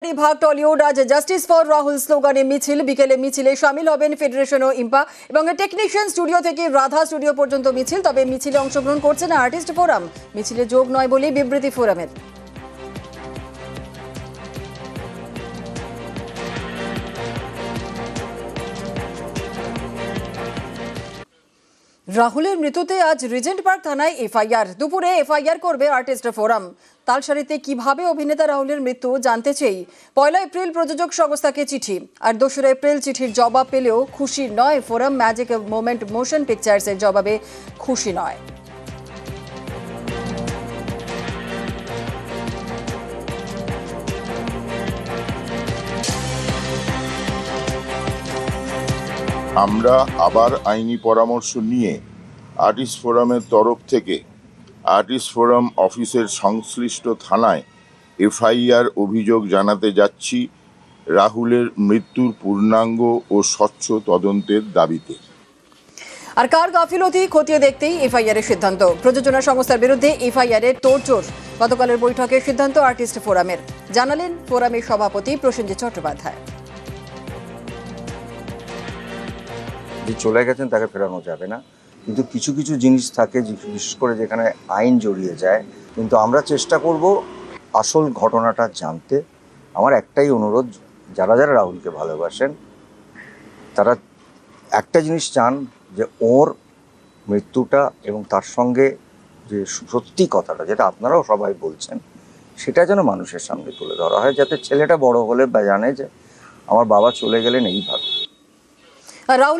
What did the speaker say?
ভাগ টলিউড আজ justice for Rahul স্লোগানে মিছিল বিকেলে মিছিলে শামিল হবেন ফেডারেশন ও ইম্পা এবং টেকনিশিয়ান স্টুডিও থেকে রাধা স্টুডিও পর্যন্ত মিছিল। তবে মিছিলে অংশগ্রহণ করছে না আর্টিস্ট ফোরাম। মিছিলে যোগ নয় বলে বিবৃতি ফোরামের। রাহুলের মৃত্যুতে আজ রিজেন্ট পার্ক থানায় এফআইআর। দুপুরে এফআইআর করবে আর্টিস্ট ফোরাম। তালসারিতে কিভাবে অভিনেতা রাহুলের মৃত্যু জানতে চেয়ে 1 এপ্রিল প্রযোজক সংস্থাকে চিঠি, আর 2 এপ্রিল চিঠির জবাব পেলেও খুশি নয় ফোরাম। ম্যাজিক মোমেন্ট মোশন পিকচার্সের জবাবে খুশি নয়। আমরা আবার আইনি পরামর্শ নিয়ে আর্টিস্ট ফোরামের তরফ থেকে আর্টিস্ট ফোরাম অফিসের সংশ্লিষ্ট থানায় এফআইআর অভিযোগ জানাতে যাচ্ছি রাহুলের মৃত্যুর পূর্ণাঙ্গ ও স্বচ্ছ তদন্তের দাবিতে। আর কার গাফিলতি খতিয়ে দেখতেই এফআইআর এর সিদ্ধান্ত। প্রযোজনা সংস্থার বিরুদ্ধে এফআইআর এর তোড়জোড়। গতকালের বৈঠকে সিদ্ধান্ত আর্টিস্ট ফোরামের, জানালেন ফোরামের সভাপতি প্রসেনজিৎ চট্টোপাধ্যায়। যে চলে গেছেন তাকে ফেরানো যাবে না, কিন্তু কিছু কিছু জিনিস থাকে বিশেষ করে যেখানে আইন জড়িয়ে যায়। কিন্তু আমরা চেষ্টা করব আসল ঘটনাটা জানতে। আমার একটাই অনুরোধ, যারা যারা রাহুলকে ভালোবাসেন তারা একটা জিনিস চান, যে ওর মৃত্যুটা এবং তার সঙ্গে যে সত্যি কথাটা যেটা আপনারাও সবাই বলছেন সেটা যেন মানুষের সামনে তুলে ধরা হয়, যাতে ছেলেটা বড় হলে বা জানে যে আমার বাবা চলে গেলেন এইভাবে। রাহুল